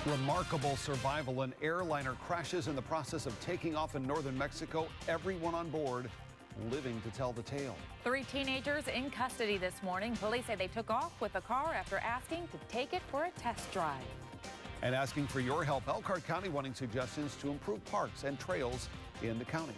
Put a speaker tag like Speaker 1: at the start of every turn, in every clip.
Speaker 1: Remarkable survival. An airliner crashes in the process of taking off in northern Mexico. Everyone on board living to tell the tale.
Speaker 2: 3 teenagers in custody this morning. Police say they took off with the car after asking to take it for a test drive.
Speaker 1: And asking for your help, Elkhart County wanting suggestions to improve parks and trails in the county.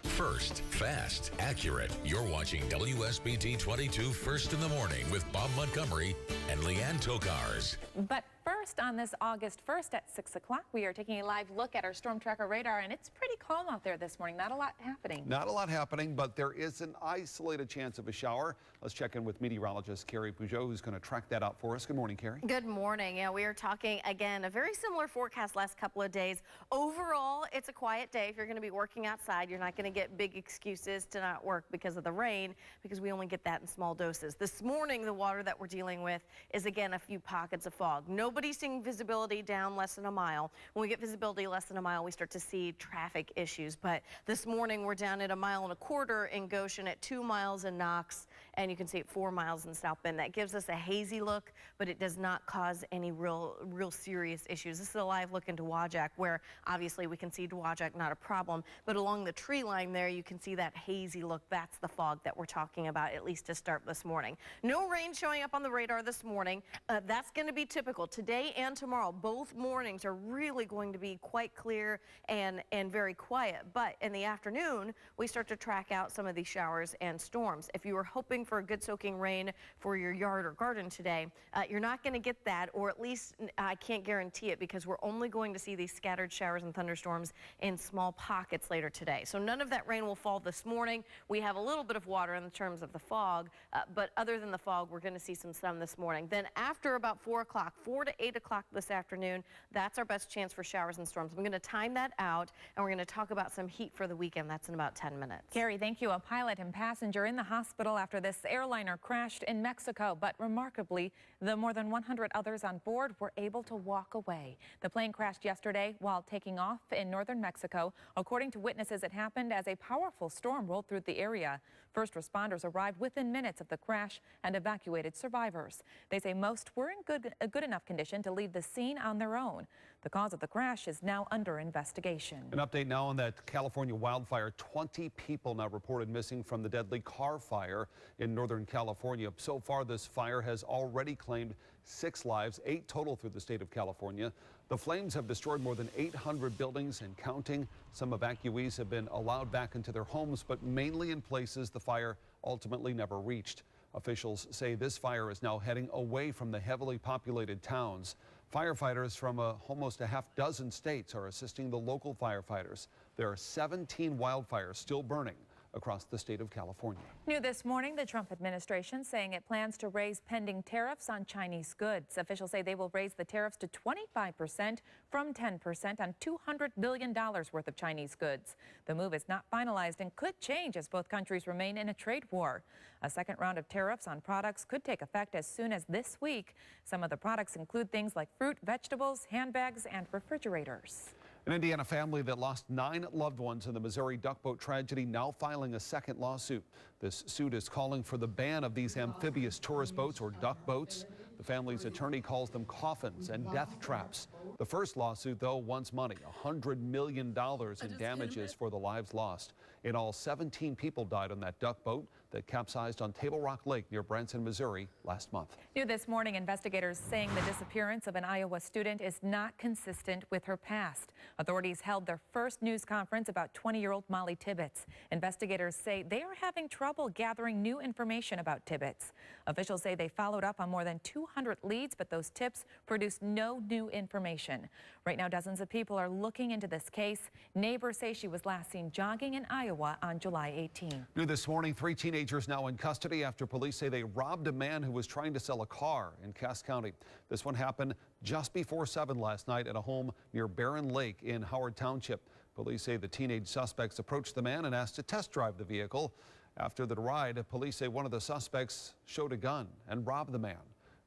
Speaker 3: First, fast, accurate. You're watching WSBT 22 First in the Morning with Bob Montgomery and Leanne Tokars.
Speaker 2: But first, on this August 1st at 6 o'clock, we are taking a live look at our storm tracker radar, and it's pretty calm out there this morning. Not a lot happening.
Speaker 1: Not a lot happening, but there is an isolated chance of a shower. Let's check in with meteorologist Carrie Peugeot, who's going to track that out for us. Good morning, Carrie.
Speaker 4: Good morning. Yeah, we are talking again a very similar forecast last couple of days. Overall, it's a quiet day. If you're going to be working outside, you're not going to get big excuses to not work because of the rain, because we only get that in small doses. This morning, the water that we're dealing with is again a few pockets of fog. Nobody's seeing visibility down less than a mile. When we get visibility less than a mile, we start to see traffic issues. But this morning, we're down at 1.25 miles in Goshen, at 2 miles in Knox, and you can see at 4 miles in South Bend. That gives us a hazy look, but it does not cause any real serious issues. This is a live look into Wajak, where obviously we can see Wajak, not a problem, but along the tree line there, you can see that hazy look. That's the fog that we're talking about, at least to start this morning. No rain showing up on the radar this morning. That's going to be typical. Today and tomorrow, both mornings are really going to be quite clear and very quiet. But in the afternoon, we start to track out some of these showers and storms. If you were hoping for a good soaking rain for your yard or garden today, you're not going to get that, or at least I can't guarantee it, because we're only going to see these scattered showers and thunderstorms in small pockets later today. So none of that rain will fall this morning. We have a little bit of water in terms of the fog, but other than the fog, we're going to see some sun this morning. Then after about 4 o'clock, 4 to 8 o'clock this afternoon, that's our best chance for showers and storms. I'm going to time that out, and we're going to talk about some heat for the weekend. That's in about 10 minutes.
Speaker 2: Carrie, thank you. A pilot and passenger in the hospital after this airliner crashed in Mexico, but remarkably, the more than 100 others on board were able to walk away. The plane crashed yesterday while taking off in northern Mexico. According to witnesses, it happened as a powerful storm rolled through the area. First responders arrived within minutes of the crash and evacuated survivors. They say most were in good enough condition to leave the scene on their own. The cause of the crash is now under investigation.
Speaker 1: An update now on that California wildfire. 20 people now reported missing from the deadly car fire in Northern California. So far, this fire has already claimed 6 lives, 8 total through the state of California. The flames have destroyed more than 800 buildings and counting. Some evacuees have been allowed back into their homes, but mainly in places the fire ultimately never reached. Officials say this fire is now heading away from the heavily populated towns. Firefighters from almost a half dozen states are assisting the local firefighters. There are 17 wildfires still burning across the state of California.
Speaker 2: New this morning, the Trump administration saying it plans to raise pending tariffs on Chinese goods. Officials say they will raise the tariffs to 25% from 10% on $200 billion worth of Chinese goods. The move is not finalized and could change as both countries remain in a trade war. A second round of tariffs on products could take effect as soon as this week. Some of the products include things like fruit, vegetables, handbags, and refrigerators.
Speaker 1: An Indiana family that lost 9 loved ones in the Missouri duck boat tragedy now filing a second lawsuit. This suit is calling for the ban of these amphibious tourist boats, or duck boats. The family's attorney calls them coffins and death traps. The first lawsuit, though, wants money, $100 million in damages for the lives lost. In all, 17 people died on that duck boat that capsized on Table Rock Lake near Branson, Missouri last month.
Speaker 2: New this morning, investigators saying the disappearance of an Iowa student is not consistent with her past. Authorities held their first news conference about 20-year-old Molly Tibbetts. Investigators say they are having trouble gathering new information about Tibbetts. Officials say they followed up on more than 200 leads, but those tips produced no new information. Right now, dozens of people are looking into this case. Neighbors say she was last seen jogging in Iowa on July 18.
Speaker 1: New this morning, 3 teenagers now in custody after police say they robbed a man who was trying to sell a car in Cass County. This one happened just before 7 last night at a home near Barron Lake in Howard Township. Police say the teenage suspects approached the man and asked to test drive the vehicle. After the ride, police say one of the suspects showed a gun and robbed the man.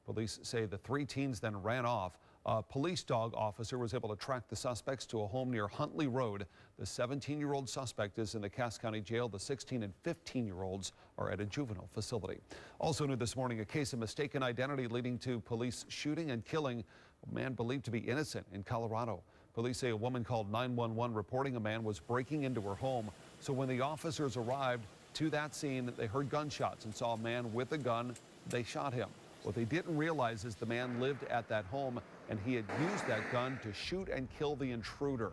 Speaker 1: Police say the 3 teens then ran off. A police dog officer was able to track the suspects to a home near Huntley Road. The 17-year-old suspect is in the Cass County Jail. The 16 and 15-year-olds are at a juvenile facility. Also new this morning, a case of mistaken identity leading to police shooting and killing A man believed to be innocent in Colorado. Police say a woman called 911 reporting a man was breaking into her home. So when the officers arrived to that scene, they heard gunshots and saw a man with a gun. They shot him. What they didn't realize is the man lived at that home and he had used that gun to shoot and kill the intruder.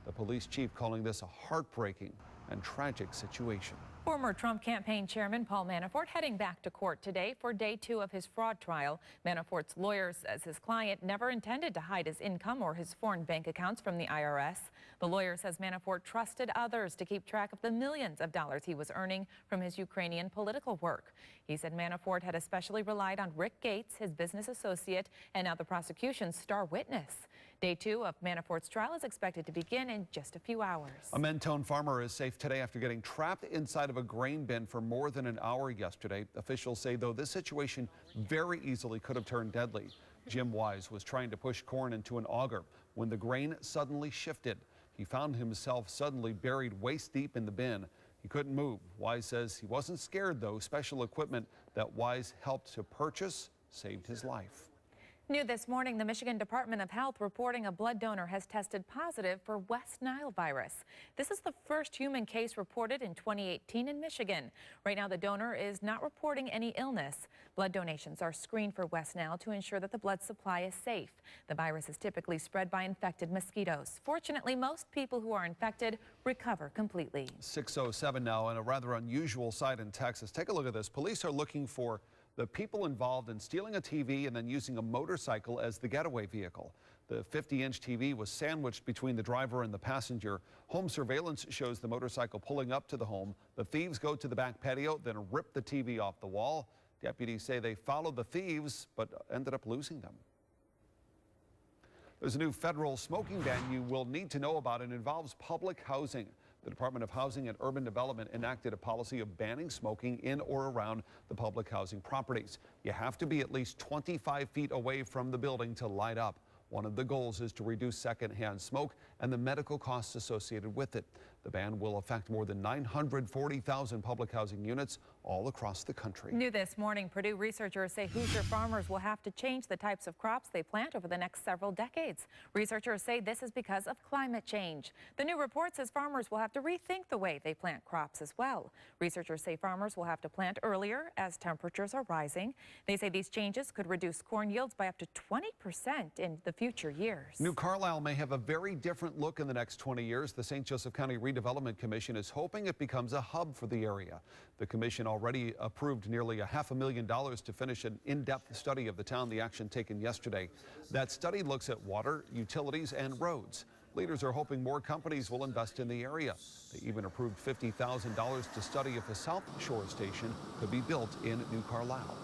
Speaker 1: The police chief calling this a heartbreaking and tragic situation.
Speaker 2: Former Trump campaign chairman Paul Manafort heading back to court today for day 2 of his fraud trial. Manafort's lawyer says his client never intended to hide his income or his foreign bank accounts from the IRS. The lawyer says Manafort trusted others to keep track of the millions of dollars he was earning from his Ukrainian political work. He said Manafort had especially relied on Rick Gates, his business associate, and now the prosecution's star witness. Day 2 of Manafort's trial is expected to begin in just a few hours.
Speaker 1: A Mentone farmer is safe today after getting trapped inside of a grain bin for more than an hour yesterday. Officials say, though, this situation very easily could have turned deadly. Jim Wise was trying to push corn into an auger when the grain suddenly shifted. He found himself suddenly buried waist deep in the bin. He couldn't move. Wise says he wasn't scared, though. Special equipment that Wise helped to purchase saved his life.
Speaker 2: New this morning, the Michigan Department of Health reporting a blood donor has tested positive for West Nile virus. This is the first human case reported in 2018 in Michigan. Right now, the donor is not reporting any illness. Blood donations are screened for West Nile to ensure that the blood supply is safe. The virus is typically spread by infected mosquitoes. Fortunately, most people who are infected recover completely.
Speaker 1: 6:07 now, and a rather unusual sight in Texas. Take a look at this. Police are looking for the people involved in stealing a TV and then using a motorcycle as the getaway vehicle. The 50-inch TV was sandwiched between the driver and the passenger. Home surveillance shows the motorcycle pulling up to the home. The thieves go to the back patio, then rip the TV off the wall. Deputies say they followed the thieves, but ended up losing them. There's a new federal smoking ban you will need to know about. It involves public housing. The Department of Housing and Urban Development enacted a policy of banning smoking in or around the public housing properties. You have to be at least 25 feet away from the building to light up. One of the goals is to reduce secondhand smoke and the medical costs associated with it. The ban will affect more than 940,000 public housing units all across the country.
Speaker 2: New this morning, Purdue researchers say Hoosier farmers will have to change the types of crops they plant over the next several decades. Researchers say this is because of climate change. The new report says farmers will have to rethink the way they plant crops as well. Researchers say farmers will have to plant earlier as temperatures are rising. They say these changes could reduce corn yields by up to 20% in the future years.
Speaker 1: New Carlisle may have a very different look in the next 20 years. The St. Joseph County Redevelopment Commission is hoping it becomes a hub for the area. The commission already approved nearly $500,000 to finish an in-depth study of the town, the action taken yesterday. That study looks at water, utilities, and roads. Leaders are hoping more companies will invest in the area. They even approved $50,000 to study if a South Shore station could be built in New Carlisle.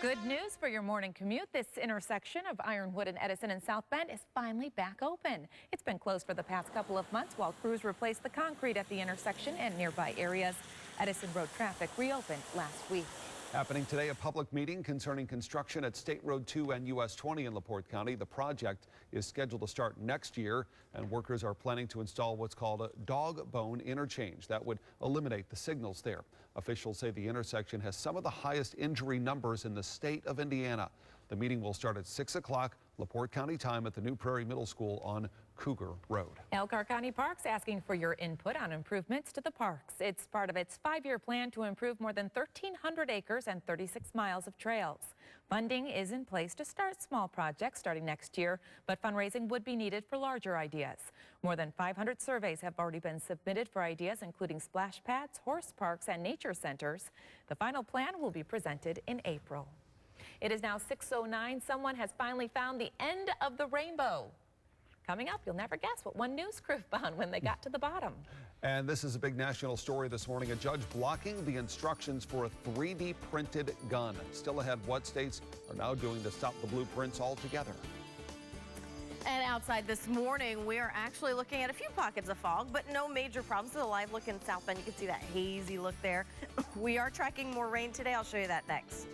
Speaker 2: Good news for your morning commute. This intersection of Ironwood and Edison and South Bend is finally back open. It's been closed for the past couple of months while crews replaced the concrete at the intersection and nearby areas. Edison Road traffic reopened last week.
Speaker 1: Happening today, a public meeting concerning construction at State Road 2 and US 20 in LaPorte County. The project is scheduled to start next year, and workers are planning to install what's called a dog bone interchange that would eliminate the signals there. Officials say the intersection has some of the highest injury numbers in the state of Indiana. The meeting will start at 6 o'clock LaPorte County time at the New Prairie Middle School on Cougar Road. Elkhart
Speaker 2: County Parks asking for your input on improvements to the parks. It's part of its 5-year plan to improve more than 1,300 acres and 36 miles of trails. Funding is in place to start small projects starting next year, but fundraising would be needed for larger ideas. More than 500 surveys have already been submitted for ideas including splash pads, horse parks, and nature centers. The final plan will be presented in April. It is now 6:09. Someone has finally found the end of the rainbow. Coming up, you'll never guess what one news crew found when they got to the bottom.
Speaker 1: And this is a big national story this morning. A judge blocking the instructions for a 3D printed gun. Still ahead, what states are now doing to stop the blueprints altogether.
Speaker 4: And outside this morning, we are actually looking at a few pockets of fog, but no major problems. This is a live look in South Bend. You can see that hazy look there. We are tracking more rain today. I'll show you that next.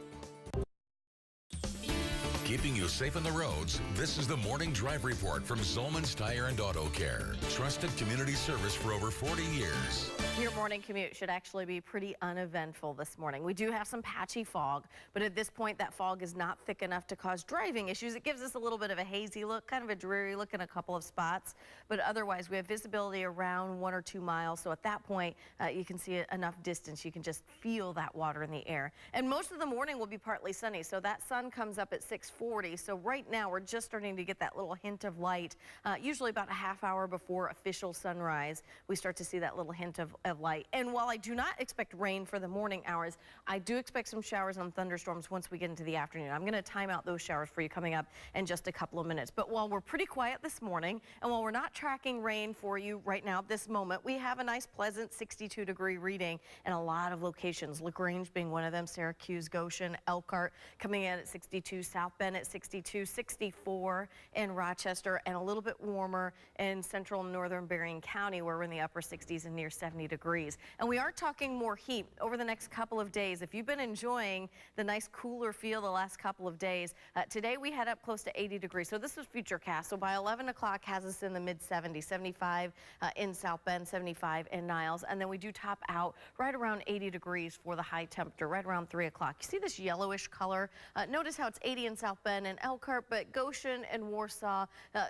Speaker 3: Keeping you safe on the roads, this is the Morning Drive Report from Zolman's Tire and Auto Care. Trusted community service for over 40 years.
Speaker 4: Your morning commute should actually be pretty uneventful this morning. We do have some patchy fog, but at this point that fog is not thick enough to cause driving issues. It gives us a little bit of a hazy look, kind of a dreary look in a couple of spots, but otherwise we have visibility around 1 or 2 miles. So at that point, you can see enough distance. You can just feel that water in the air. And most of the morning will be partly sunny. So that sun comes up at 6:40. So right now we're just starting to get that little hint of light. Usually about a half hour before official sunrise, we start to see that little hint of light. And while I do not expect rain for the morning hours, I do expect some showers and thunderstorms once we get into the afternoon. I'm going to time out those showers for you coming up in just a couple of minutes. But while we're pretty quiet this morning, and while we're not tracking rain for you right now at this moment, we have a nice pleasant 62-degree reading in a lot of locations. LaGrange being one of them, Syracuse, Goshen, Elkhart coming in at 62, South Bend at 62, 64 in Rochester, and a little bit warmer in central and northern Berrien County, where we're in the upper 60s and near 70 degrees. And we are talking more heat over the next couple of days. If you've been enjoying the nice cooler feel the last couple of days, today we had up close to 80 degrees. So this was Futurecast. So by 11 o'clock has us in the mid-70s, 75 in South Bend, 75 in Niles. And then we do top out right around 80 degrees for the high temperature, right around 3 o'clock. You see this yellowish color? Notice how it's 80 in South Bend and Elkhart, but Goshen and Warsaw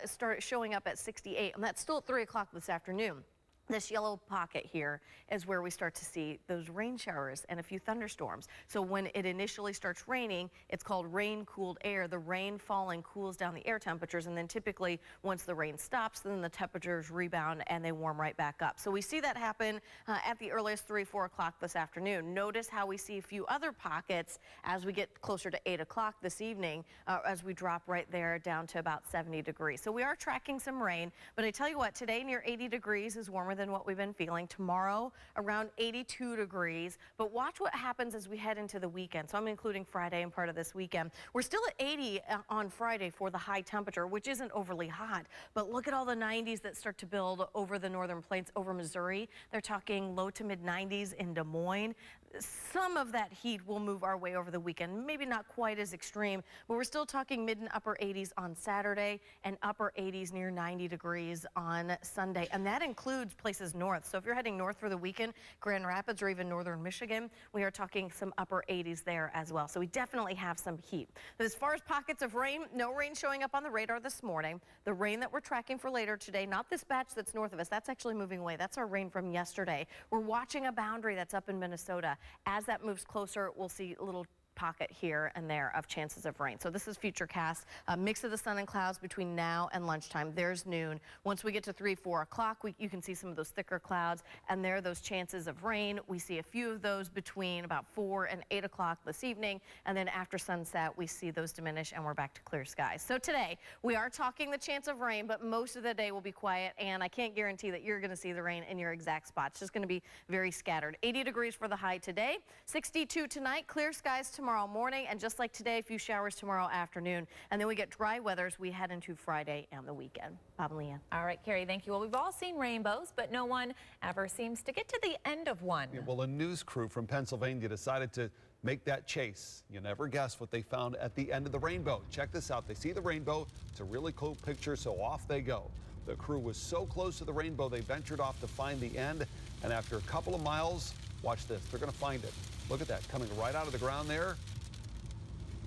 Speaker 4: start showing up at 68. And that's still at 3 o'clock this afternoon. This yellow pocket here is where we start to see those rain showers and a few thunderstorms. So when it initially starts raining, it's called rain-cooled air. The rain falling cools down the air temperatures, and then typically once the rain stops, then the temperatures rebound and they warm right back up. So we see that happen at the earliest 3, 4 o'clock this afternoon. Notice how we see a few other pockets as we get closer to 8 o'clock this evening, as we drop right there down to about 70 degrees. So we are tracking some rain, but I tell you what, today near 80 degrees is warmer than what we've been feeling. Tomorrow around 82 degrees, but watch what happens as we head into the weekend. So I'm including Friday and part of this weekend. We're still at 80 on Friday for the high temperature, which isn't overly hot, but look at all the 90s that start to build over the northern plains, over Missouri. They're talking low to mid 90s in Des Moines. Some of that heat will move our way over the weekend, maybe not quite as extreme, but we're still talking mid and upper 80s on Saturday and upper 80s near 90 degrees on Sunday. And that includes places north. So if you're heading north for the weekend, Grand Rapids or even northern Michigan, we are talking some upper 80s there as well. So we definitely have some heat. But as far as pockets of rain, no rain showing up on the radar this morning. The rain that we're tracking for later today, not this batch that's north of us, that's actually moving away. That's our rain from yesterday. We're watching a boundary that's up in Minnesota. As that moves closer, we'll see a little pocket here and there of chances of rain. So this is Futurecast, a mix of the sun and clouds between now and lunchtime. There's noon. Once we get to 3, 4 o'clock, you can see some of those thicker clouds, and there are those chances of rain. We see a few of those between about 4 and 8 o'clock this evening, and then after sunset, we see those diminish, and we're back to clear skies. So today, we are talking the chance of rain, but most of the day will be quiet, and I can't guarantee that you're going to see the rain in your exact spot. It's just going to be very scattered. 80 degrees for the high today, 62 tonight, clear skies tomorrow morning, and just like today, a few showers tomorrow afternoon. And then we get dry weather as we head into Friday and the weekend. Bob and Leanne.
Speaker 2: All right, Carrie, thank you. Well, we've all seen rainbows, but no one ever seems to get to the end of one.
Speaker 1: Yeah, well, a news crew from Pennsylvania decided to make that chase. You never guess what they found at the end of the rainbow. Check this out. They see the rainbow. It's a really cool picture, so off they go. The crew was so close to the rainbow, they ventured off to find the end. And after a couple of miles, watch this. They're going to find it. Look at that, coming right out of the ground there.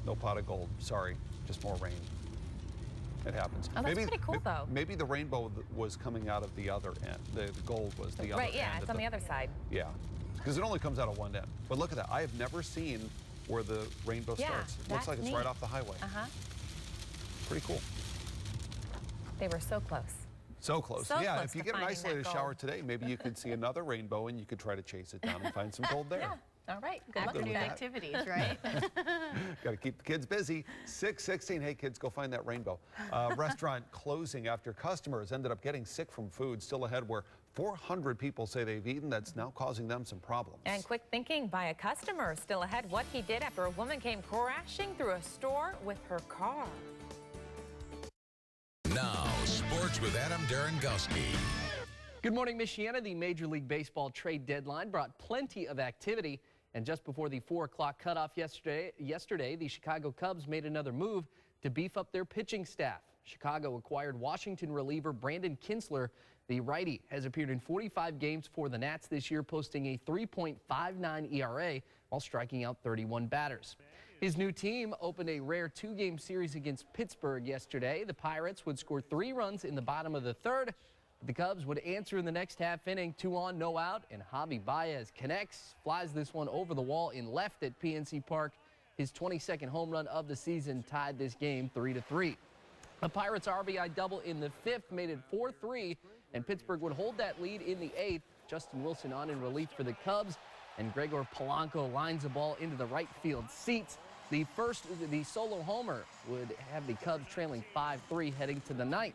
Speaker 1: No pot of gold. Sorry, just more rain. It happens.
Speaker 2: Oh, that's pretty cool, though.
Speaker 1: Maybe the rainbow was coming out of the other end. The gold was the other end.
Speaker 2: Right, yeah, it's on the other side.
Speaker 1: Yeah, because it only comes out of one end. But look at that. I have never seen where the rainbow starts. It looks like it's right off the highway. Pretty cool.
Speaker 2: They were so close.
Speaker 1: So close.
Speaker 2: So
Speaker 1: yeah,
Speaker 2: close
Speaker 1: if you
Speaker 2: to
Speaker 1: get an
Speaker 2: finding
Speaker 1: isolated
Speaker 2: that
Speaker 1: shower
Speaker 2: gold.
Speaker 1: today, maybe you could see another rainbow and you could try to chase it down and find some gold there.
Speaker 2: Yeah. All right. Good luck.
Speaker 4: Afternoon activities, right?
Speaker 1: Got to keep the kids busy. 6:16. Hey, kids, go find that rainbow. Restaurant closing after customers ended up getting sick from food. Still ahead, where 400 people say they've eaten. That's now causing them some problems.
Speaker 2: And quick thinking by a customer. Still ahead, what he did after a woman came crashing through a store with her car.
Speaker 3: Now, sports with Adam Darengowski.
Speaker 5: Good morning, Michiana. The Major League Baseball trade deadline brought plenty of activity, And just before the 4 o'clock cutoff yesterday, the Chicago Cubs made another move to beef up their pitching staff. Chicago acquired Washington reliever Brandon Kinsler. The righty has appeared in 45 games for the Nats this year, posting a 3.59 ERA while striking out 31 batters. His new team opened a rare 2-game series against Pittsburgh yesterday. The Pirates would score 3 runs in the bottom of the third. The Cubs would answer in the next half inning, 2 on, no out, and Javi Baez connects, flies this one over the wall in left at PNC Park. His 22nd home run of the season tied this game 3-3. The Pirates' RBI double in the 5th made it 4-3, and Pittsburgh would hold that lead in the 8th. Justin Wilson on in relief for the Cubs, and Gregor Polanco lines the ball into the right field seats. The solo homer would have the Cubs trailing 5-3 heading to the 9th.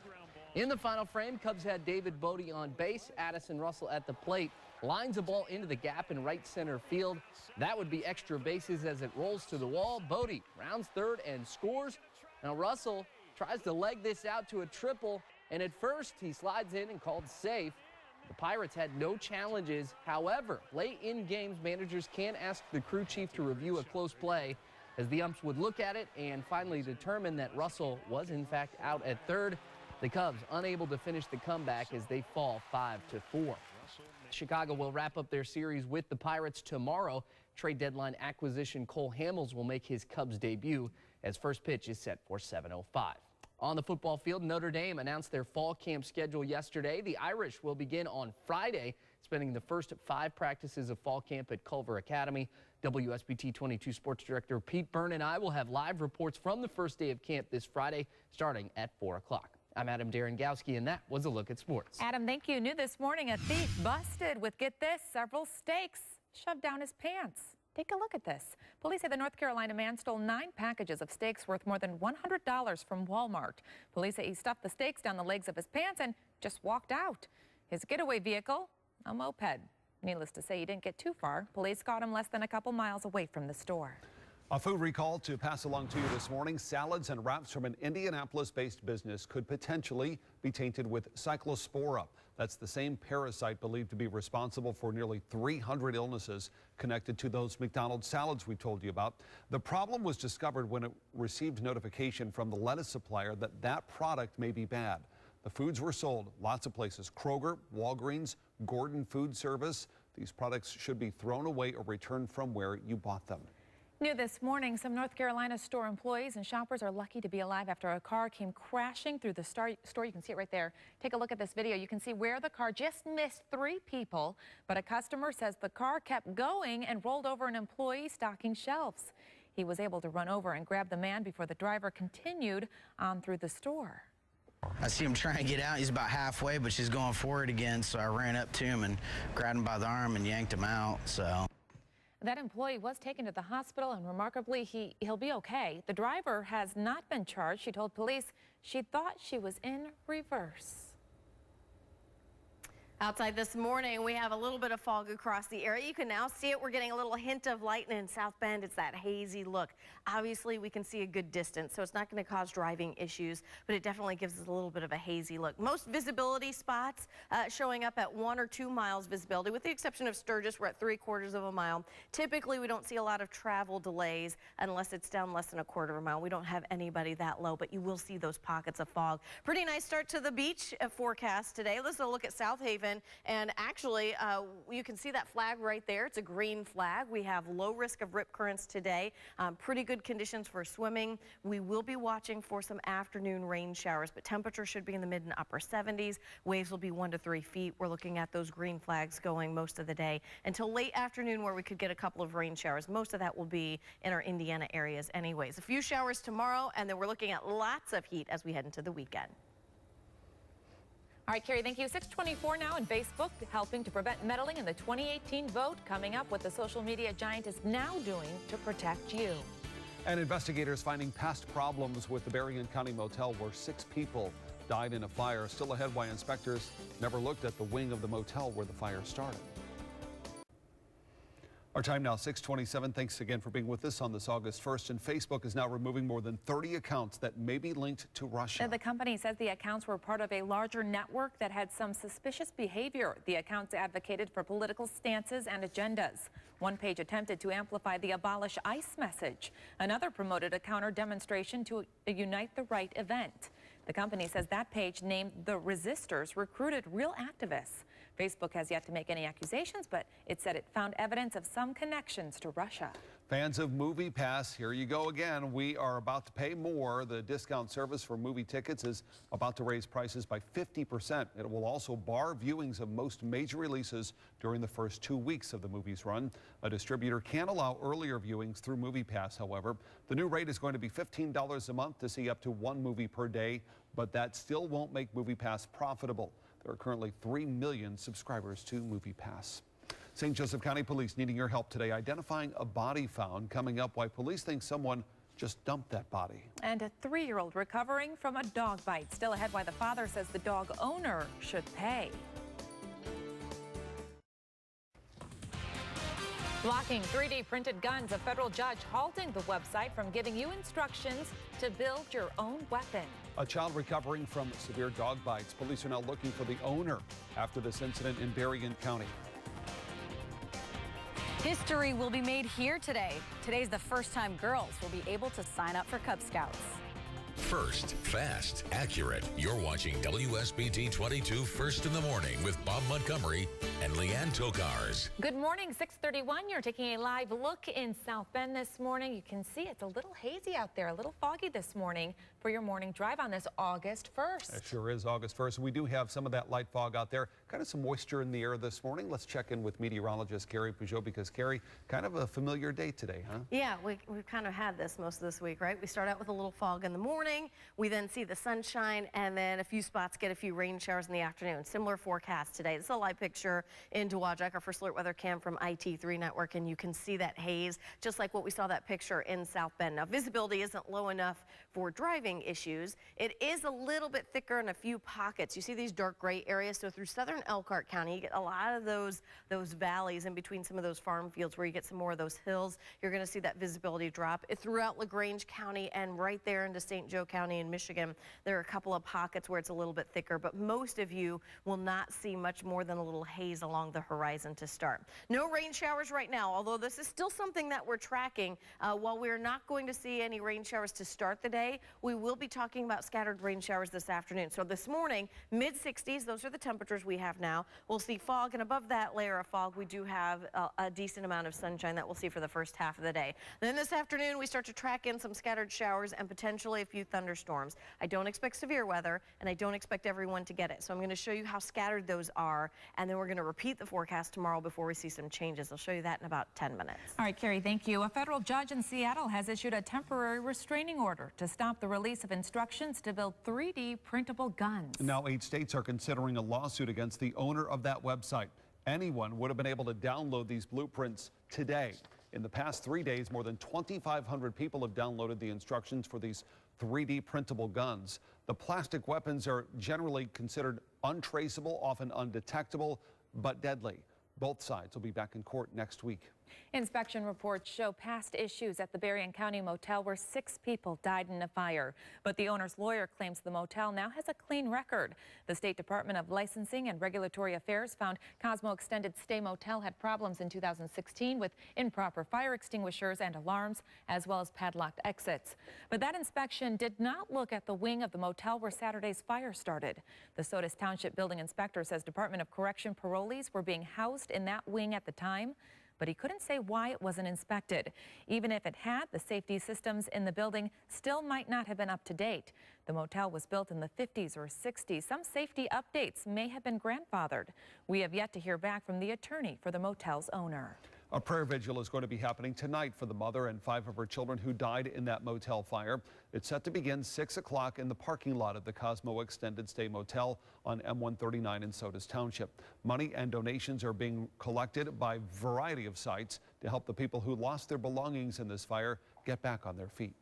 Speaker 5: In the final frame, Cubs had David Bodie on base, Addison Russell at the plate, lines a ball into the gap in right center field. That would be extra bases as it rolls to the wall. Bodie rounds third and scores. Now Russell tries to leg this out to a triple, and at first he slides in and called safe. The Pirates had no challenges. However, late in games, managers can ask the crew chief to review a close play, as the umps would look at it and finally determine that Russell was in fact out at third. The Cubs unable to finish the comeback as they fall 5-4. Chicago will wrap up their series with the Pirates tomorrow. Trade deadline acquisition Cole Hamels will make his Cubs debut as first pitch is set for 7:05. On the football field, Notre Dame announced their fall camp schedule yesterday. The Irish will begin on Friday, spending the first 5 practices of fall camp at Culver Academy. WSBT 22 Sports Director Pete Byrne and I will have live reports from the first day of camp this Friday, starting at 4 o'clock. I'm Adam Darengowski, and that was a look at sports.
Speaker 2: Adam, thank you. New this morning, a thief busted with, get this, several steaks shoved down his pants. Take a look at this. Police say the North Carolina man stole 9 packages of steaks worth more than $100 from Walmart. Police say he stuffed the steaks down the legs of his pants and just walked out. His getaway vehicle, a moped. Needless to say, he didn't get too far. Police caught him less than a couple miles away from the store.
Speaker 1: A food recall to pass along to you this morning. Salads and wraps from an Indianapolis-based business could potentially be tainted with Cyclospora. That's the same parasite believed to be responsible for nearly 300 illnesses connected to those McDonald's salads we told you about. The problem was discovered when it received notification from the lettuce supplier that that product may be bad. The foods were sold lots of places: Kroger, Walgreens, Gordon Food Service. These products should be thrown away or returned from where you bought them.
Speaker 2: New this morning, some North Carolina store employees and shoppers are lucky to be alive after a car came crashing through the store. You can see it right there. Take a look at this video. You can see where the car just missed 3 people, but a customer says the car kept going and rolled over an employee stocking shelves. He was able to run over and grab the man before the driver continued on through the store.
Speaker 6: I see him trying to get out. He's about halfway, but she's going forward again, so I ran up to him and grabbed him by the arm and yanked him out.
Speaker 2: That employee was taken to the hospital, and remarkably, he'll be okay. The driver has not been charged. She told police she thought she was in reverse.
Speaker 4: Outside this morning, we have a little bit of fog across the area. You can now see it. We're getting a little hint of lightning in South Bend. It's that hazy look. Obviously, we can see a good distance, so it's not going to cause driving issues, but it definitely gives us a little bit of a hazy look. Most visibility spots showing up at 1 or 2 miles visibility, with the exception of Sturgis. We're at 3/4 of a mile. Typically, we don't see a lot of travel delays unless it's down less than 1/4 of a mile. We don't have anybody that low, but you will see those pockets of fog. Pretty nice start to the beach forecast today. Let's look at South Haven. And actually, you can see that flag right there. It's a green flag. We have low risk of rip currents today. Pretty good conditions for swimming. We will be watching for some afternoon rain showers, but temperature should be in the mid and upper 70s. Waves will be 1 to 3 feet. We're looking at those green flags going most of the day until late afternoon, where we could get a couple of rain showers. Most of that will be in our Indiana areas anyways. A few showers tomorrow, and then we're looking at lots of heat as we head into the weekend.
Speaker 2: All right, Carrie, thank you. 6:24 now, and Facebook helping to prevent meddling in the 2018 vote. Coming up, what the social media giant is now doing to protect you.
Speaker 1: And investigators finding past problems with the Berrien County motel where 6 people died in a fire. Still ahead why inspectors never looked at the wing of the motel where the fire started. Our time now 6:27. Thanks again for being with us on this August 1st. And Facebook is now removing more than 30 accounts that may be linked to Russia.
Speaker 2: The company says the accounts were part of a larger network that had some suspicious behavior. The accounts advocated for political stances and agendas. One page attempted to amplify the Abolish ICE message. Another promoted a counter demonstration to a Unite the Right event. The company says that page, named The Resistors, recruited real activists. Facebook has yet to make any accusations, but it said it found evidence of some connections to Russia.
Speaker 1: Fans of Movie Pass, here you go again. We are about to pay more. The discount service for movie tickets is about to raise prices by 50%. It will also bar viewings of most major releases during the first 2 weeks of the movie's run. A distributor can allow earlier viewings through Movie Pass, however. The new rate is going to be $15 a month to see up to one movie per day, but that still won't make Movie Pass profitable. There are currently 3 million subscribers to Movie Pass. St. Joseph County Police needing your help today identifying a body found. Coming up, why police think someone just dumped that body.
Speaker 2: And a 3-year-old recovering from a dog bite. Still ahead, why the father says the dog owner should pay. Blocking 3D printed guns, a federal judge halting the website from giving you instructions to build your own weapon.
Speaker 1: A child recovering from severe dog bites. Police are now looking for the owner after this incident in Berrien County.
Speaker 7: History will be made here today. Today's the first time girls will be able to sign up for Cub Scouts.
Speaker 3: First, fast, accurate. You're watching WSBT 22 First in the Morning with Bob Montgomery and Leanne Tokars.
Speaker 2: Good morning, 6:31. You're taking a live look in South Bend this morning. You can see it's a little hazy out there, a little foggy this morning for your morning drive on this August 1st.
Speaker 1: It sure is August 1st. We do have some of that light fog out there, kind of some moisture in the air this morning. Let's check in with meteorologist Carrie Peugeot because Carrie, kind of a familiar day today, huh?
Speaker 4: Yeah, we've kind of had this most of this week, right? We start out with a little fog in the morning. We then see the sunshine, and then a few spots get a few rain showers in the afternoon. Similar forecast today. This is a live picture in Dowagiac, our first alert weather cam from IT3 Network, and you can see that haze, just like what we saw that picture in South Bend. Now, visibility isn't low enough for driving issues. It is a little bit thicker in a few pockets. You see these dark gray areas, so through southern Elkhart County, you get a lot of those valleys in between some of those farm fields where you get some more of those hills. You're going to see that visibility drop. Throughout LaGrange County and right there into St. Joe County in Michigan, there are a couple of pockets where it's a little bit thicker, but most of you will not see much more than a little haze along the horizon to start. No rain showers right now, although this is still something that we're tracking. While we're not going to see any rain showers to start the day, we will be talking about scattered rain showers this afternoon. So this morning, mid-60s, those are the temperatures we have now. We'll see fog, and above that layer of fog, we do have a decent amount of sunshine that we'll see for the first half of the day. Then this afternoon, we start to track in some scattered showers and potentially a few thunderstorms. I don't expect severe weather, and I don't expect everyone to get it. So I'm going to show you how scattered those are, and then we're going to repeat the forecast tomorrow before we see some changes. I'll show you that in about 10 minutes.
Speaker 2: All right, Carrie, thank you. A federal judge in Seattle has issued a temporary restraining order to stop the release of instructions to build 3D printable guns.
Speaker 1: Now 8 states are considering a lawsuit against the owner of that website. Anyone would have been able to download these blueprints today. In the past 3 days, more than 2,500 people have downloaded the instructions for these 3D printable guns. The plastic weapons are generally considered untraceable, often undetectable, but deadly. Both sides will be back in court next week.
Speaker 2: Inspection reports show past issues at the Berrien County motel where 6 people died in a fire. But the owner's lawyer claims the motel now has a clean record. The State Department of Licensing and Regulatory Affairs found Cosmo Extended Stay Motel had problems in 2016 with improper fire extinguishers and alarms, as well as padlocked exits. But that inspection did not look at the wing of the motel where Saturday's fire started. The Sodus Township building inspector says Department of Correction parolees were being housed in that wing at the time, but he couldn't say why it wasn't inspected. Even if it had, the safety systems in the building still might not have been up to date. The motel was built in the 50s or 60s. Some safety updates may have been grandfathered. We have yet to hear back from the attorney for the motel's owner.
Speaker 1: A prayer vigil is going to be happening tonight for the mother and 5 of her children who died in that motel fire. It's set to begin 6 o'clock in the parking lot of the Cosmo Extended Stay Motel on M139 in Sodus Township. Money and donations are being collected by a variety of sites to help the people who lost their belongings in this fire get back on their feet.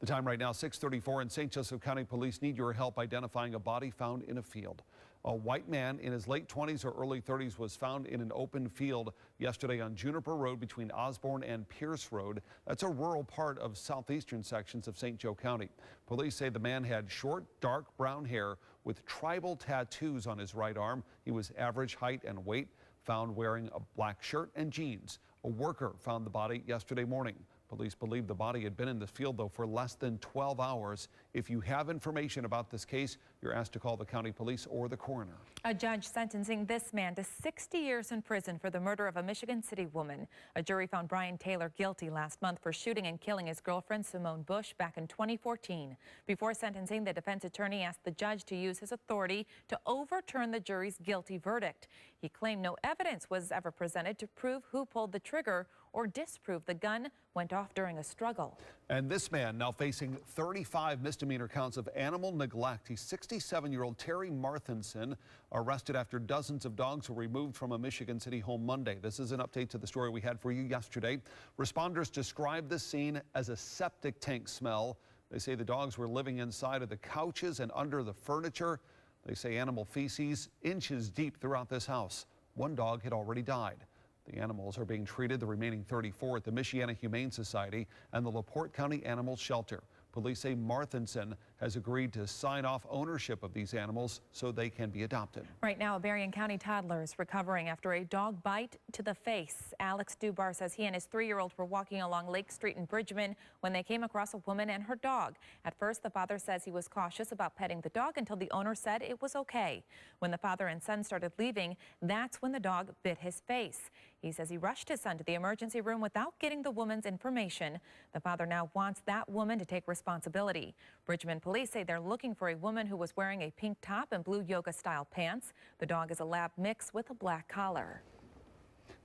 Speaker 1: The time right now, 6:34, and St. Joseph County Police need your help identifying a body found in a field. A white man in his late 20s or early 30s was found in an open field yesterday on Juniper Road between Osborne and Pierce Road. That's a rural part of southeastern sections of St. Joe County. Police say the man had short, dark brown hair with tribal tattoos on his right arm. He was average height and weight, found wearing a black shirt and jeans. A worker found the body yesterday morning. Police believe the body had been in the field, though, for less than 12 hours. If you have information about this case, you're asked to call the county police or the coroner.
Speaker 2: A judge sentencing this man to 60 years in prison for the murder of a Michigan City woman. A jury found Brian Taylor guilty last month for shooting and killing his girlfriend, Simone Bush, back in 2014. Before sentencing, the defense attorney asked the judge to use his authority to overturn the jury's guilty verdict. He claimed no evidence was ever presented to prove who pulled the trigger or disprove the gun went off during a struggle.
Speaker 1: And this man now facing 35 misdemeanor counts of animal neglect. He's 67-year-old Terry Marthinson, arrested after dozens of dogs were removed from a Michigan City home Monday. This is an update to the story we had for you yesterday. Responders described the scene as a septic tank smell. They say the dogs were living inside of the couches and under the furniture. They say animal feces inches deep throughout this house. One dog had already died. The animals are being treated, the remaining 34, at the Michiana Humane Society and the LaPorte County Animal Shelter. Police say Marthinson has agreed to sign off ownership of these animals so they can be adopted.
Speaker 2: Right now, a Berrien County toddler is recovering after a dog bite to the face. Alex Dubar says he and his 3-year-old were walking along Lake Street in Bridgman when they came across a woman and her dog. At first, the father says he was cautious about petting the dog until the owner said it was okay. When the father and son started leaving, that's when the dog bit his face. He says he rushed his son to the emergency room without getting the woman's information. The father now wants that woman to take responsibility. Bridgman police say they're looking for a woman who was wearing a pink top and blue yoga-style pants. The dog is a lab mix with a black collar.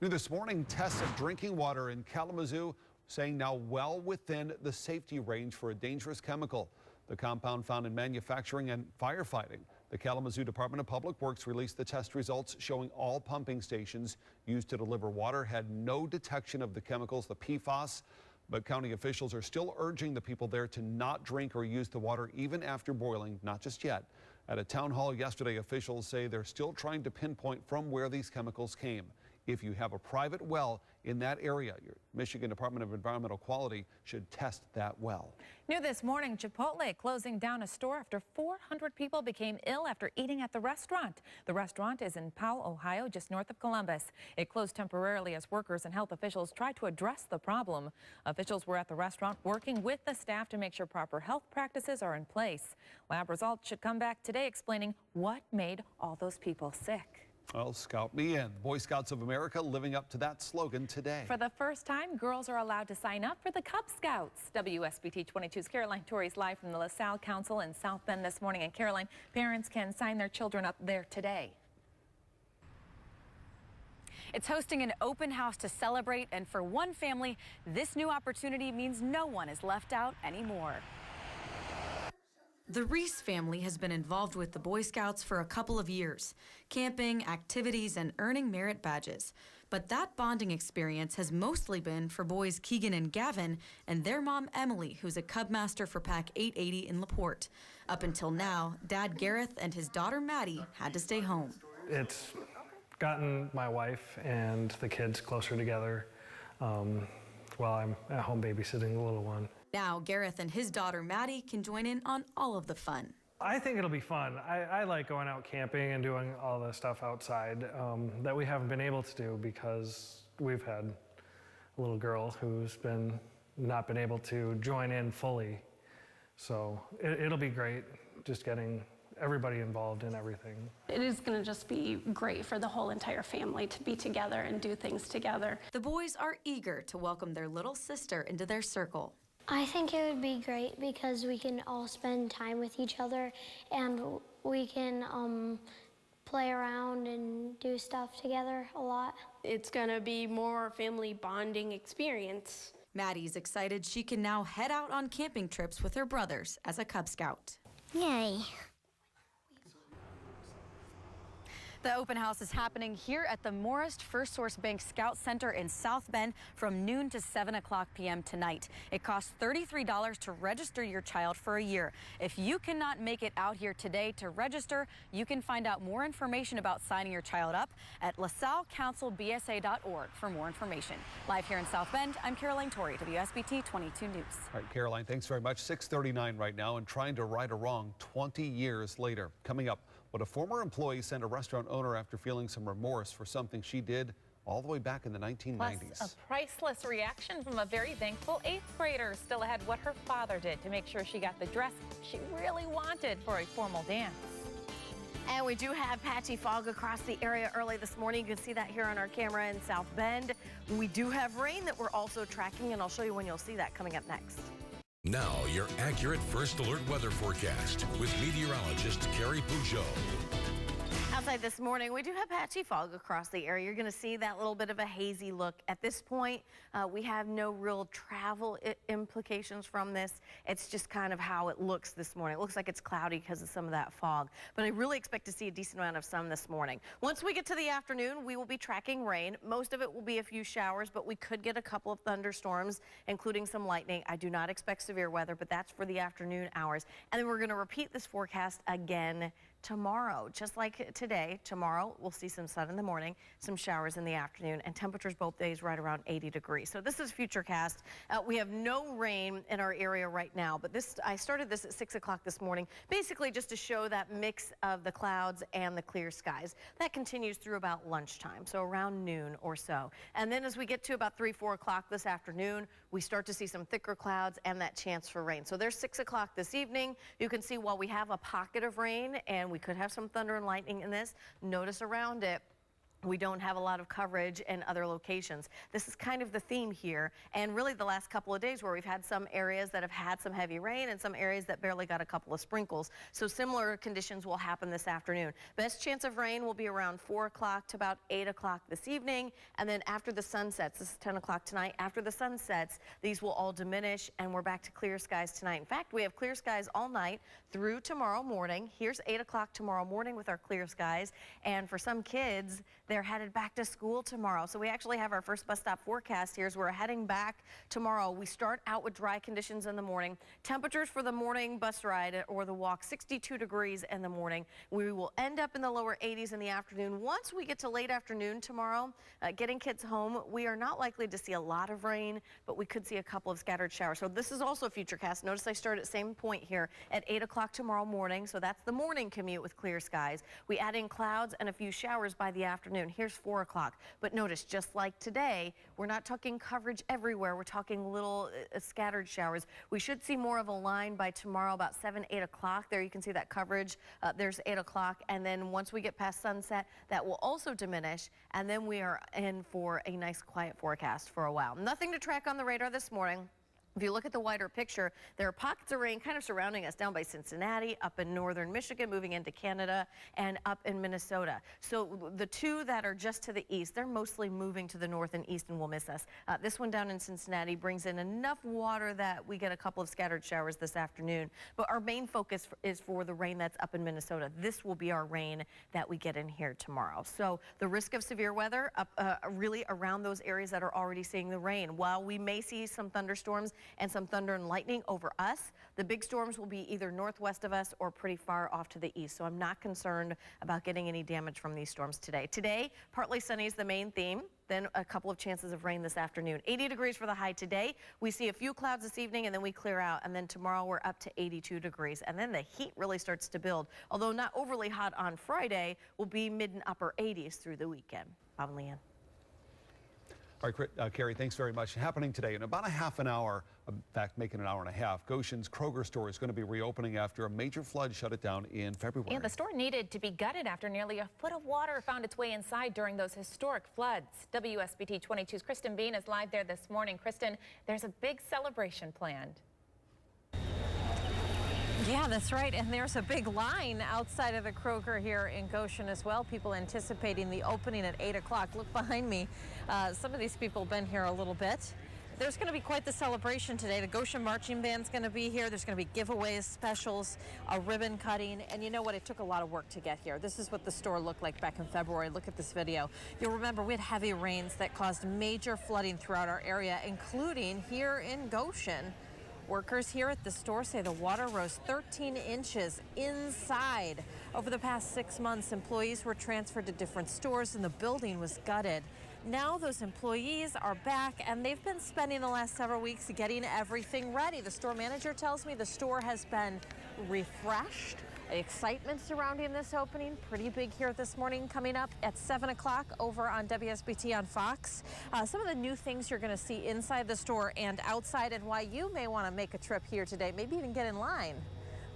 Speaker 1: New this morning, tests of drinking water in Kalamazoo saying now well within the safety range for a dangerous chemical. The compound found in manufacturing and firefighting. The Kalamazoo Department of Public Works released the test results showing all pumping stations used to deliver water had no detection of the chemicals, the PFAS. But county officials are still urging the people there to not drink or use the water even after boiling, not just yet. At a town hall yesterday, officials say they're still trying to pinpoint from where these chemicals came. If you have a private well in that area, your Michigan Department of Environmental Quality should test that well.
Speaker 2: New this morning, Chipotle closing down a store after 400 people became ill after eating at the restaurant. The restaurant is in Powell, Ohio, just north of Columbus. It closed temporarily as workers and health officials tried to address the problem. Officials were at the restaurant working with the staff to make sure proper health practices are in place. Lab results should come back today explaining what made all those people sick.
Speaker 1: Well, Scout me in. Boy Scouts of America living up to that slogan today.
Speaker 2: For the first time, girls are allowed to sign up for the Cub Scouts. WSBT 22's Caroline Torrey's live from the LaSalle Council in South Bend this morning. And Caroline, parents can sign their children up there today.
Speaker 7: It's hosting an open house to celebrate, and for one family, this new opportunity means no one is left out anymore.
Speaker 8: The Reese family has been involved with the Boy Scouts for a couple of years, camping, activities, and earning merit badges. But that bonding experience has mostly been for boys Keegan and Gavin and their mom Emily, who's a Cub Master for Pack 880 in LaPorte. Up until now, Dad Gareth and his daughter Maddie had to stay home.
Speaker 9: It's gotten my wife and the kids closer together while I'm at home babysitting the little one.
Speaker 8: Now, Gareth and his daughter Maddie can join in on all of the fun.
Speaker 9: I think it'll be fun. I like going out camping and doing all the stuff outside that we haven't been able to do because we've had a little girl who's not been able to join in fully. So it'll be great just getting everybody involved in everything.
Speaker 10: It is going to just be great for the whole entire family to be together and do things together.
Speaker 8: The boys are eager to welcome their little sister into their circle.
Speaker 11: I think it would be great because we can all spend time with each other and we can play around and do stuff together a lot.
Speaker 10: It's going to be more family bonding experience.
Speaker 8: Maddie's excited she can now head out on camping trips with her brothers as a Cub Scout.
Speaker 11: Yay.
Speaker 7: The open house is happening here at the Morris First Source Bank Scout Center in South Bend from noon to 7 o'clock p.m. tonight. It costs $33 to register your child for a year. If you cannot make it out here today to register, you can find out more information about signing your child up at LaSalleCouncilBSA.org for more information. Live here in South Bend, I'm Caroline Torrey, WSBT 22 News.
Speaker 1: All right, Caroline, thanks very much. 6:39 right now, and trying to right a wrong 20 years later. Coming up, what a former employee sent a restaurant owner after feeling some remorse for something she did all the way back in the 1990s.
Speaker 2: Plus, a priceless reaction from a very thankful 8th grader. Still ahead, what her father did to make sure she got the dress she really wanted for a formal dance.
Speaker 4: And we do have patchy fog across the area early this morning. You can see that here on our camera in South Bend. We do have rain that we're also tracking, and I'll show you when you'll see that coming up next.
Speaker 3: Now, your accurate first alert weather forecast with meteorologist Carrie Peugeot.
Speaker 4: Outside this morning, we do have patchy fog across the area. You're going to see that little bit of a hazy look. At this point, we have no real travel implications from this. It's just kind of how it looks this morning. It looks like it's cloudy because of some of that fog, but I really expect to see a decent amount of sun this morning. Once we get to the afternoon, we will be tracking rain. Most of it will be a few showers, but we could get a couple of thunderstorms, including some lightning. I do not expect severe weather, but that's for the afternoon hours. And then we're going to repeat this forecast again tomorrow. Just like today, tomorrow we'll see some sun in the morning, some showers in the afternoon, and temperatures both days right around 80 degrees. So this is Futurecast. We have no rain in our area right now, but I started this at 6 o'clock this morning, basically just to show that mix of the clouds and the clear skies. That continues through about lunchtime, so around noon or so. And then as we get to about 3, 4 o'clock this afternoon, we start to see some thicker clouds and that chance for rain. So there's 6 o'clock this evening. You can see while we have a pocket of rain and we could have some thunder and lightning in this, notice around it, we don't have a lot of coverage in other locations. This is kind of the theme here, and really the last couple of days where we've had some areas that have had some heavy rain and some areas that barely got a couple of sprinkles. So similar conditions will happen this afternoon. Best chance of rain will be around 4 o'clock to about 8 o'clock this evening, and then after the sun sets, this is 10 o'clock tonight, after the sun sets, these will all diminish and we're back to clear skies tonight. In fact, we have clear skies all night through tomorrow morning. Here's 8 o'clock tomorrow morning with our clear skies, and for some kids, they're headed back to school tomorrow. So we actually have our first bus stop forecast here as we're heading back tomorrow. We start out with dry conditions in the morning. Temperatures for the morning bus ride or the walk, 62 degrees in the morning. We will end up in the lower 80s in the afternoon. Once we get to late afternoon tomorrow, getting kids home, we are not likely to see a lot of rain, but we could see a couple of scattered showers. So this is also Futurecast. Notice I start at same point here at 8 o'clock tomorrow morning. So that's the morning commute with clear skies. We add in clouds and a few showers by the afternoon. Here's 4 o'clock. But notice, just like today, we're not talking coverage everywhere. We're talking little scattered showers. We should see more of a line by tomorrow about 7, 8 o'clock. There you can see that coverage. There's 8 o'clock. And then once we get past sunset, that will also diminish. And then we are in for a nice quiet forecast for a while. Nothing to track on the radar this morning. If you look at the wider picture, there are pockets of rain kind of surrounding us down by Cincinnati, up in northern Michigan, moving into Canada, and up in Minnesota. So the two that are just to the east, they're mostly moving to the north and east and will miss us. This one down in Cincinnati brings in enough water that we get a couple of scattered showers this afternoon. But our main focus is for the rain that's up in Minnesota. This will be our rain that we get in here tomorrow. So the risk of severe weather up really around those areas that are already seeing the rain. While we may see some thunderstorms and some thunder and lightning over us, the big storms will be either northwest of us or pretty far off to the east. So I'm not concerned about getting any damage from these storms today. Today, partly sunny is the main theme. Then a couple of chances of rain this afternoon. 80 degrees for the high today. We see a few clouds this evening and then we clear out. And then tomorrow we're up to 82 degrees. And then the heat really starts to build. Although not overly hot on Friday, will be mid and upper 80s through the weekend. Bob and Leanne.
Speaker 1: All right, Carrie, thanks very much. Happening today in about a half an hour, in fact, making an hour and a half, Goshen's Kroger store is going to be reopening after a major flood shut it down in February.
Speaker 2: And the store needed to be gutted after nearly a foot of water found its way inside during those historic floods. WSBT 22's Kristen Bean is live there this morning. Kristen, there's a big celebration planned.
Speaker 12: Yeah, that's right. And there's a big line outside of the Kroger here in Goshen as well. People anticipating the opening at 8 o'clock. Look behind me. Some of these people have been here a little bit. There's going to be quite the celebration today. The Goshen Marching Band's going to be here. There's going to be giveaways, specials, a ribbon cutting. And you know what? It took a lot of work to get here. This is what the store looked like back in February. Look at this video. You'll remember we had heavy rains that caused major flooding throughout our area, including here in Goshen. Workers here at the store say the water rose 13 inches inside. Over the past 6 months, employees were transferred to different stores and the building was gutted. Now those employees are back and they've been spending the last several weeks getting everything ready. The store manager tells me the store has been refreshed. Excitement surrounding this opening, pretty big here this morning. Coming up at 7 o'clock over on WSBT on Fox. Some of the new things you're going to see inside the store and outside, and why you may want to make a trip here today, maybe even get in line.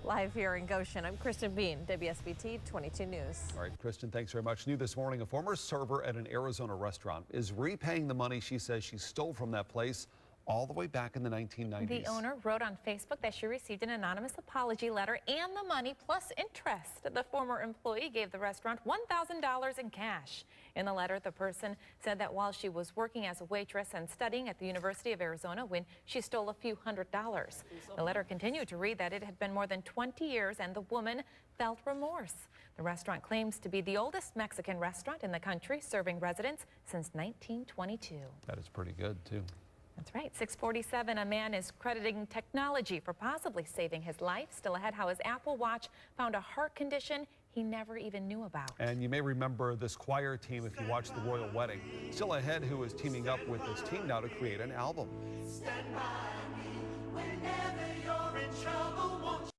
Speaker 12: Live here in Goshen, I'm Kristen Bean, WSBT 22 News. All
Speaker 1: right, Kristen, thanks very much. New this morning, a former server at an Arizona restaurant is repaying the money she says she stole from that place all the way back in the 1990s.
Speaker 2: The owner wrote on Facebook that she received an anonymous apology letter and the money plus interest. The former employee gave the restaurant $1,000 in cash. In the letter, the person said that while she was working as a waitress and studying at the University of Arizona when she stole a few $100s. The letter continued to read that it had been more than 20 years and the woman felt remorse. The restaurant claims to be the oldest Mexican restaurant in the country, serving residents since 1922.
Speaker 1: That is pretty good, too.
Speaker 2: That's right. 6:47, a man is crediting technology for possibly saving his life. Still ahead, how his Apple Watch found a heart condition he never even knew about.
Speaker 1: And you may remember this choir team if you watched the royal wedding. Still ahead, who is teaming up with this team now to create an album. Stand by me whenever you're in trouble, won't you?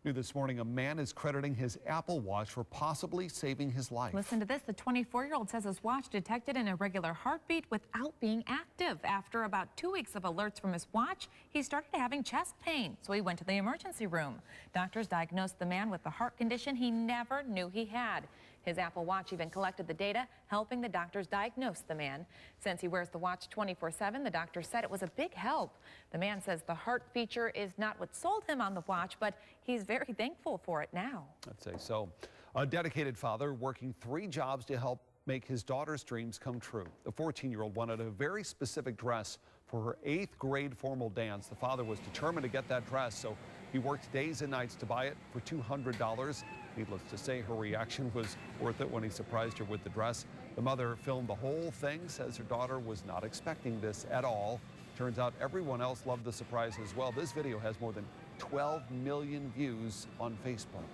Speaker 1: New this morning, a man is crediting his Apple Watch for possibly saving his life.
Speaker 2: Listen to this. The 24-year-old says his watch detected an irregular heartbeat without being active. After about 2 weeks of alerts from his watch, he started having chest pain, so he went to the emergency room. Doctors diagnosed the man with the heart condition he never knew he had. His Apple Watch even collected the data, helping the doctors diagnose the man. Since he wears the watch 24/7, the doctor said it was a big help. The man says the heart feature is not what sold him on the watch, but he's very thankful for it now.
Speaker 1: I'd say so. A dedicated father working 3 jobs to help make his daughter's dreams come true. The 14-year-old wanted a very specific dress for her 8th grade formal dance. The father was determined to get that dress, so he worked days and nights to buy it for $200. Needless to say, her reaction was worth it when he surprised her with the dress. The mother filmed the whole thing, says her daughter was not expecting this at all. Turns out everyone else loved the surprise as well. This video has more than 12 million views on Facebook.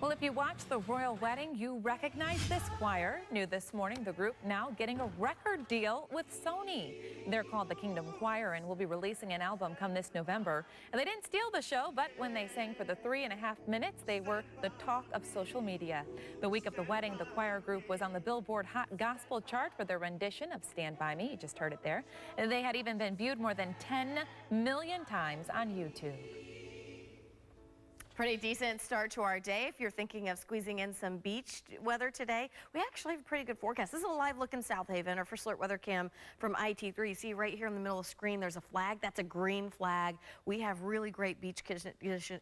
Speaker 2: Well, if you watched the royal wedding, you recognize this choir. New this morning, the group now getting a record deal with Sony. They're called the Kingdom Choir and will be releasing an album come this November. And they didn't steal the show, but when they sang for the 3.5 minutes, they were the talk of social media. The week of the wedding, the choir group was on the Billboard Hot Gospel chart for their rendition of Stand By Me. You just heard it there. And they had even been viewed more than 10 million times on YouTube.
Speaker 4: Pretty decent start to our day. If you're thinking of squeezing in some beach weather today, we actually have a pretty good forecast. This is a live look in South Haven. Our first alert weather cam from IT3. You see right here in the middle of the screen, there's a flag. That's a green flag. We have really great beach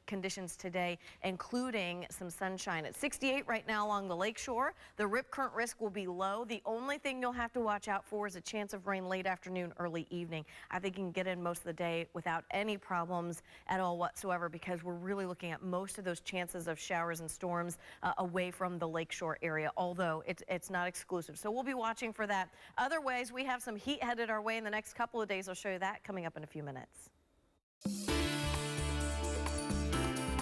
Speaker 4: conditions today, including some sunshine. At 68 right now along the lake shore. The rip current risk will be low. The only thing you'll have to watch out for is a chance of rain late afternoon, early evening. I think you can get in most of the day without any problems at all whatsoever, because we're really looking at most of those chances of showers and storms away from the lakeshore area, although it's not exclusive. So we'll be watching for that. Other ways, we have some heat headed our way in the next couple of days. I'll show you that coming up in a few minutes.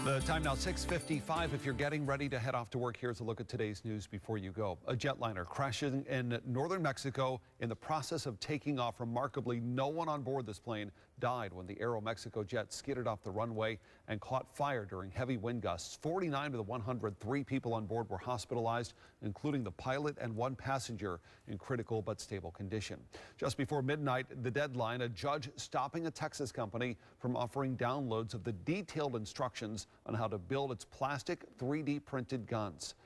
Speaker 1: The time now 6:55. If you're getting ready to head off to work, here's a look at today's news before you go. A jetliner crashing in northern Mexico in the process of taking off. Remarkably, no one on board this plane died when the Aeromexico jet skidded off the runway and caught fire during heavy wind gusts. 49 of the 103 people on board were hospitalized, including the pilot and 1 passenger in critical but stable condition. Just before midnight, the deadline, a judge stopping a Texas company from offering downloads of the detailed instructions on how to build its plastic 3D printed guns.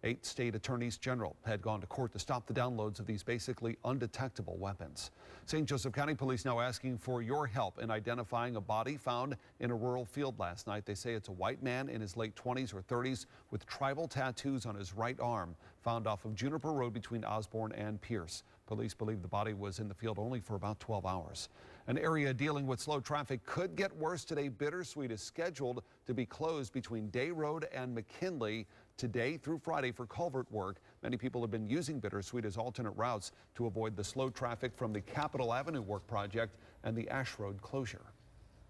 Speaker 1: 8 state attorneys general had gone to court to stop the downloads of these basically undetectable weapons. St. Joseph County Police now asking for your help in identifying a body found in a rural field last night. They say it's a white man in his late 20s or 30s with tribal tattoos on his right arm, found off of Juniper Road between Osborne and Pierce. Police believe the body was in the field only for about 12 hours. An area dealing with slow traffic could get worse today. Bittersweet is scheduled to be closed between Day Road and McKinley today through Friday for culvert work. Many people have been using Bittersweet as alternate routes to avoid the slow traffic from the Capitol Avenue work project and the Ash Road closure.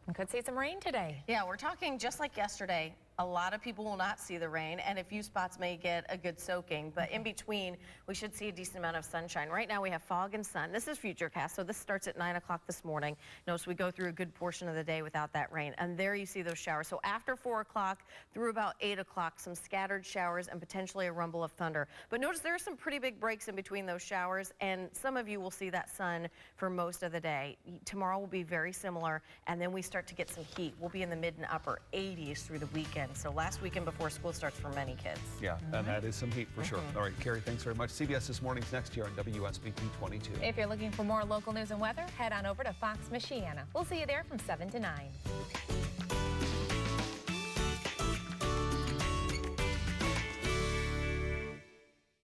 Speaker 2: We could see some rain today.
Speaker 4: Yeah, we're talking just like yesterday. A lot of people will not see the rain, and a few spots may get a good soaking, but in between, we should see a decent amount of sunshine. Right now, we have fog and sun. This is Futurecast, so this starts at 9 o'clock this morning. Notice we go through a good portion of the day without that rain, and there you see those showers. So after 4 o'clock through about 8 o'clock, some scattered showers and potentially a rumble of thunder. But notice there are some pretty big breaks in between those showers, and some of you will see that sun for most of the day. Tomorrow will be very similar, and then we start to get some heat. We'll be in the mid and upper 80s through the weekend. So last weekend before school starts for many kids.
Speaker 1: Yeah, and that is some heat for sure. All right, Carrie, thanks very much. CBS This Morning's next year on WSBT 22.
Speaker 2: If you're looking for more local news and weather, head on over to Fox Michiana. We'll see you there from 7 to 9.